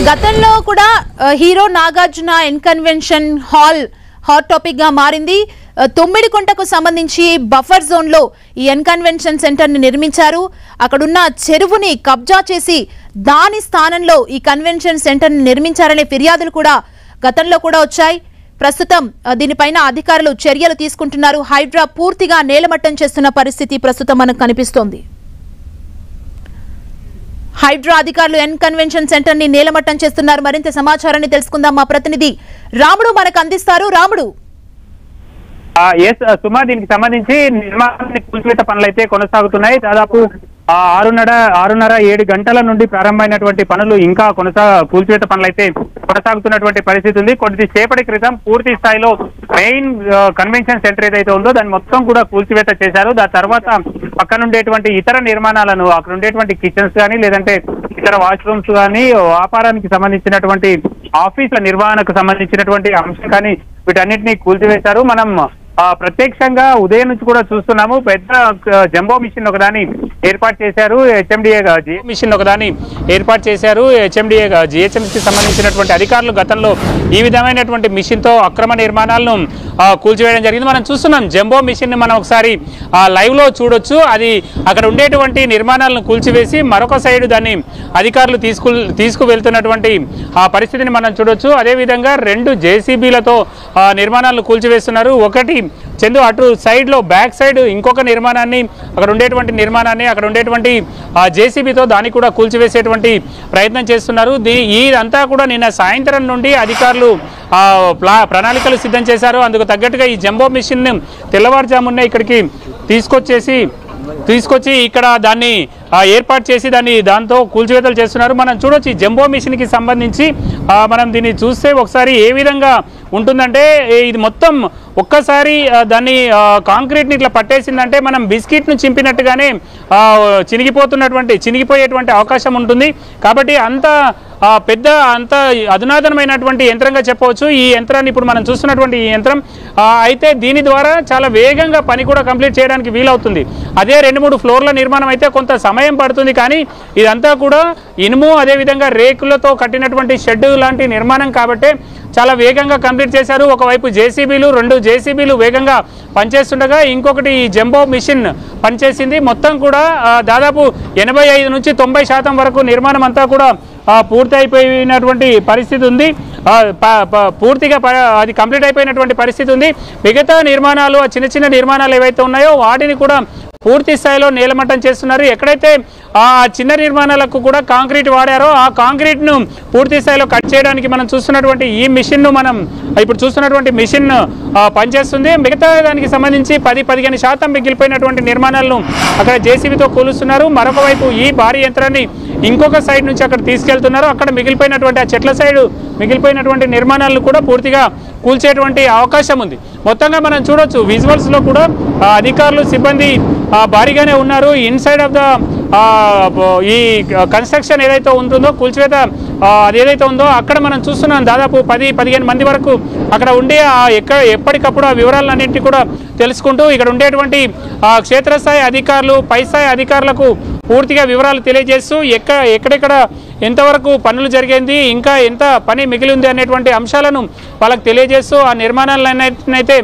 గతంలో కూడా hero Nagarjuna N Convention hall hot topic గా మారింది. తొమ్మిడికుంటకు సంబంధించి బఫర్ జోన్ లో ఈ ఇన్కన్వెన్షన్ సెంటర్ ని నిర్మించారు. అక్కడున్న చెరువుని కబ్జా చేసి దాని స్థానంలో ఈ కన్వెన్షన్ సెంటర్ ని నిర్మించారనే ఫిర్యాదులు కూడా గతంలో కూడా వచ్చాయి. ప్రస్తుతం దీనిపైన అధికారులు చర్యలు తీసుకుంటున్నారు. హైడ్రా పూర్తిగా నేలమట్టం చేస్తున్న పరిస్థితి ప్రస్తుతం మనకు కనిపిస్తోంది. హైడ్రా అధికారులు కన్వెన్షన్ సెంటర్ ని నేలమట్టం చేస్తున్నారు. మరింత సమాచారాన్ని తెలుసుకుందాం. మా ప్రతినిధి రాముడు మనకు అందిస్తారు. రాముడు. సుమా, దీనికి సంబంధించి నిర్మాణ కూల్చివేత పనులు అయితే కొనసాగుతున్నాయి. దాదాపు 6:30-7 గంటల నుండి ప్రారంభమైనటువంటి పనులు ఇంకా కూల్చివేత పనులు అయితే కొనసాగుతున్నటువంటి పరిస్థితి ఉంది. కొద్దిసేపటి క్రితం పూర్తి స్థాయిలో మెయిన్ కన్వెన్షన్ సెంటర్ ఏదైతే ఉందో దాన్ని మొత్తం కూడా కూల్చివేత చేశారు. దాని తర్వాత పక్కన ఉండేటువంటి ఇతర నిర్మాణాలను, అక్కడ ఉండేటువంటి కిచెన్స్ కానీ లేదంటే ఇతర వాష్రూమ్స్ కానీ, వ్యాపారానికి సంబంధించినటువంటి ఆఫీసుల నిర్వహణకు సంబంధించినటువంటి అంశం కానీ వీటన్నిటిని కూల్చివేశారు. మనం ప్రత్యక్షంగా ఉదయం నుంచి కూడా చూస్తున్నాము. పెద్ద జంబో మిషన్ ఒకదాన్ని ఏర్పాటు చేశారు. హెచ్ఎండిఏగా మిషన్ ఒకదాన్ని ఏర్పాటు చేశారు. హెచ్ఎండిఏగా జిహెచ్ఎంసీకి సంబంధించినటువంటి అధికారులు గతంలో ఈ విధమైనటువంటి మిషన్ తో అక్రమ నిర్మాణాలను కూల్చివేయడం జరిగింది. మనం చూస్తున్నాం జంబో మిషన్ ని మనం ఒకసారి లైవ్ లో చూడొచ్చు. అది అక్కడ ఉండేటువంటి నిర్మాణాలను కూల్చివేసి మరొక సైడ్ దాన్ని అధికారులు తీసుకువెళ్తున్నటువంటి పరిస్థితిని మనం చూడొచ్చు. అదేవిధంగా 2 జేసీబీలతో నిర్మాణాలను కూల్చివేస్తున్నారు. ఒకటి చందు అటు సైడ్ లో బ్యాక్ సైడ్ ఇంకొక నిర్మాణాన్ని, అక్కడ ఉండేటువంటి జేసీబీతో దాన్ని కూడా కూల్చివేసేటువంటి ప్రయత్నం చేస్తున్నారు. ఇదంతా కూడా నిన్న సాయంత్రం నుండి అధికారులు ప్రణాళికలు సిద్ధం చేశారు. అందుకు తగ్గట్టుగా ఈ జంబో మిషన్ తెల్లవారుజామునే ఇక్కడికి తీసుకొచ్చి ఇక్కడ దాన్ని ఏర్పాటు చేసి దాంతో కూల్చివేతలు చేస్తున్నారు. మనం చూడొచ్చు ఈ జంబో మిషన్ కి సంబంధించి మనం దీన్ని చూస్తే ఒకసారి ఏ విధంగా ఉంటుందంటే ఇది మొత్తం ఒక్కసారి దాన్ని కాంక్రీట్ ని ఇట్లా పట్టేసిందంటే మనం బిస్కెట్ ను చింపినట్టుగానే చినిగిపోయేటువంటి అవకాశం ఉంటుంది. కాబట్టి అంత అధునాతనమైనటువంటి యంత్రంగా చెప్పవచ్చు ఈ యంత్రాన్ని. ఇప్పుడు మనం చూస్తున్నటువంటి ఈ యంత్రం అయితే దీని ద్వారా చాలా వేగంగా పని కూడా కంప్లీట్ చేయడానికి వీలవుతుంది. అదే 2-3 ఫ్లోర్ల నిర్మాణం అయితే కొంత సమయం పడుతుంది. కానీ ఇదంతా కూడా ఇనుము అదేవిధంగా రేకులతో కట్టినటువంటి షెడ్ లాంటి నిర్మాణం కాబట్టి చాలా వేగంగా కంప్లీట్ చేశారు. ఒకవైపు 2 జేసీబీలు వేగంగా పనిచేస్తుండగా ఇంకొకటి ఈ జంబో మిషన్ పనిచేసింది. మొత్తం కూడా దాదాపు 85-90% వరకు నిర్మాణం అంతా కూడా పూర్తి అయిపోయినటువంటి పరిస్థితి ఉంది. పూర్తిగా అది కంప్లీట్ అయిపోయినటువంటి పరిస్థితి ఉంది. మిగతా నిర్మాణాలు, చిన్న నిర్మాణాలు ఏవైతే ఉన్నాయో వాటిని కూడా పూర్తి స్థాయిలో నేలమట్టం చేస్తున్నారు. ఎక్కడైతే చిన్న నిర్మాణాలకు కూడా కాంక్రీట్ వాడారో ఆ కాంక్రీట్ ను పూర్తి స్థాయిలో కట్ చేయడానికి మనం చూస్తున్నటువంటి ఈ మిషన్ ను ఇప్పుడు చూస్తున్నటువంటి మిషన్ పనిచేస్తుంది. మిగతా దానికి సంబంధించి 10-15% మిగిలిపోయినటువంటి నిర్మాణాలను అక్కడ జేసీబీతో కూలుస్తున్నారు. మరొక వైపు ఈ భారీ యంత్రాన్ని ఇంకొక సైడ్ నుంచి అక్కడ తీసుకెళ్తున్నారు. అక్కడ మిగిలిపోయినటువంటి ఆ చెట్ల సైడ్ మిగిలిపోయినటువంటి నిర్మాణాలను కూడా పూర్తిగా కూల్చేటువంటి అవకాశం ఉంది. మొత్తంగా మనం చూడొచ్చు విజువల్స్ లో కూడా అధికారులు సిబ్బంది భారీగానే ఉన్నారు. ఇన్సైడ్ ఆఫ్ ద ఈ కన్స్ట్రక్షన్ ఏదైతే ఉంటుందో కూల్చివేత అది ఏదైతే ఉందో అక్కడ మనం చూస్తున్నాం దాదాపు 10-15 మంది వరకు అక్కడ ఉండి ఎప్పటికప్పుడు ఆ వివరాలన్నింటినీ కూడా తెలుసుకుంటూ ఇక్కడ ఉండేటువంటి క్షేత్రస్థాయి అధికారులు, పై స్థాయి అధికారులకు పూర్తిగా వివరాలు తెలియజేస్తూ ఎక్కడెక్కడ ఎంతవరకు పనులు జరిగింది, ఇంకా ఎంత పని మిగిలి ఉంది అనేటువంటి అంశాలను వాళ్ళకి తెలియజేస్తూ ఆ నిర్మాణాలన్నింటినైతే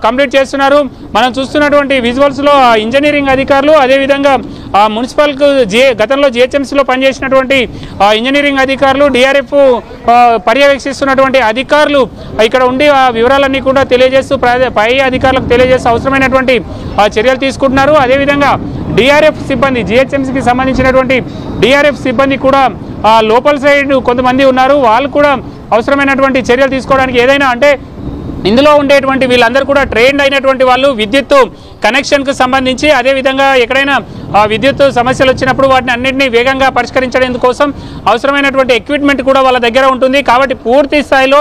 కంప్లీట్ చేస్తున్నారు. మనం చూస్తున్నటువంటి విజువల్స్ లో ఇంజనీరింగ్ అధికారులు అదేవిధంగా మున్సిపల్ గతంలో జిహెచ్ఎంసీలో పనిచేసినటువంటి ఇంజనీరింగ్ అధికారులు, డిఆర్ఎఫ్ పర్యవేక్షిస్తున్నటువంటి అధికారులు ఇక్కడ ఉండి ఆ వివరాలన్నీ కూడా తెలియజేస్తూ పై అధికారులకు తెలియజేస్తూ అవసరమైనటువంటి చర్యలు తీసుకుంటున్నారు. అదేవిధంగా డిఆర్ఎఫ్ సిబ్బంది, జిహెచ్ఎంసీకి సంబంధించినటువంటి డిఆర్ఎఫ్ సిబ్బంది కూడా లోపల సైడ్ కొంతమంది ఉన్నారు. వాళ్ళు కూడా అవసరమైనటువంటి చర్యలు తీసుకోవడానికి ఏదైనా అంటే ఇందులో ఉండేటువంటి వీళ్ళందరూ కూడా ట్రైన్డ్ అయినటువంటి వాళ్ళు విద్యుత్ కనెక్షన్కు సంబంధించి అదేవిధంగా ఎక్కడైనా విద్యుత్ సమస్యలు వచ్చినప్పుడు వాటిని అన్నింటినీ వేగంగా పరిష్కరించడం కోసం అవసరమైనటువంటి ఎక్విప్మెంట్ కూడా వాళ్ళ దగ్గర ఉంటుంది. కాబట్టి పూర్తి స్థాయిలో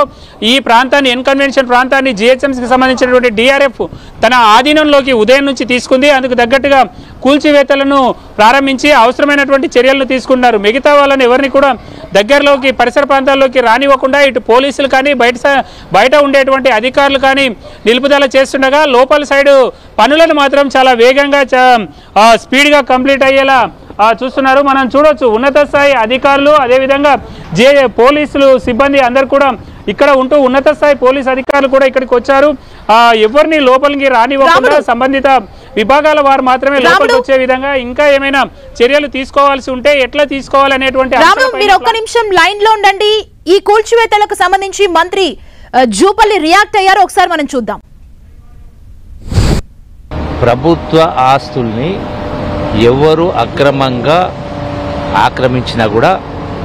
ఈ ప్రాంతాన్ని ఇన్కన్వెన్షన్ ప్రాంతాన్ని జిహెచ్ఎంసీకి సంబంధించినటువంటి డిఆర్ఎఫ్ తన ఆధీనంలోకి ఉదయం నుంచి తీసుకుంది. అందుకు తగ్గట్టుగా కూల్చివేతలను ప్రారంభించి అవసరమైనటువంటి చర్యలను తీసుకున్నారు. మిగతా వాళ్ళని ఎవరిని కూడా దగ్గరలోకి పరిసర ప్రాంతాల్లోకి రానివ్వకుండా ఇటు పోలీసులు కానీ బయట ఉండేటువంటి అధికారులు కానీ నిలుపుదల చేస్తుండగా లోపల సైడ్ పనులను మాత్రం చాలా వేగంగా స్పీడ్గా కంప్లీట్ అయ్యేలా చూస్తున్నారు. మనం చూడొచ్చు ఉన్నత స్థాయి అధికారులు, అదేవిధంగా పోలీసులు సిబ్బంది అందరు కూడా ఇక్కడ ఉంటూ ఉన్నత స్థాయి పోలీస్ అధికారులు కూడా ఇక్కడికి వచ్చారు. ఎవరిని లోపలికి రానివ్వకుండా సంబంధిత విభాగాల వారు మాత్రమే లోపలికి వచ్చే విధంగా ఇంకా ఏమైనా చర్యలు తీసుకోవాల్సి ఉంటే ఎట్లా తీసుకోవాలనేటువంటి మీరు ఒక్క నిమిషం లైన్ లో ఉండండి. ఈ కూల్చివేతలకు సంబంధించి మంత్రి జూపల్లి రియాక్ట్ అయ్యారు, ఒకసారి మనం చూద్దాం. ప్రభుత్వ ఆస్తుల్ని ఎవరు అక్రమంగా ఆక్రమించినా కూడా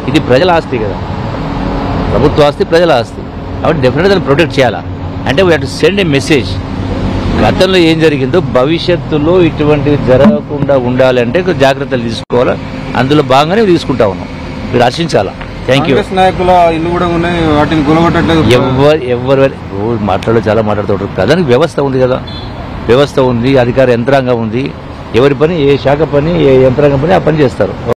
ఇది ప్రజల ఆస్తి కదా, ప్రభుత్వ ఆస్తి ప్రజల ఆస్తి, కాబట్టి డెఫినెట్గా దాన్ని ప్రొటెక్ట్ చేయాలా. అంటే we have to send A message. గతంలో ఏం జరిగిందో భవిష్యత్తులో ఇటువంటివి జరగకుండా ఉండాలంటే జాగ్రత్తలు తీసుకోవాలా. అందులో భాగంగానే తీసుకుంటా ఉన్నాం. మీరు హర్షించాలా. Thank you. నాయకుల ఇల్లు కూడా ఉన్నాయి, వాటిని కూలగొట్టట్లేదు. ఎవరు చాలా మాట్లాడుతుంటారు కదా. వ్యవస్థ ఉంది కదా, వ్యవస్థ ఉంది, అధికార యంత్రాంగం ఉంది. ఎవరి పని, ఏ శాఖ పని, ఏ యంత్రాంగం పని ఆ పని చేస్తారు.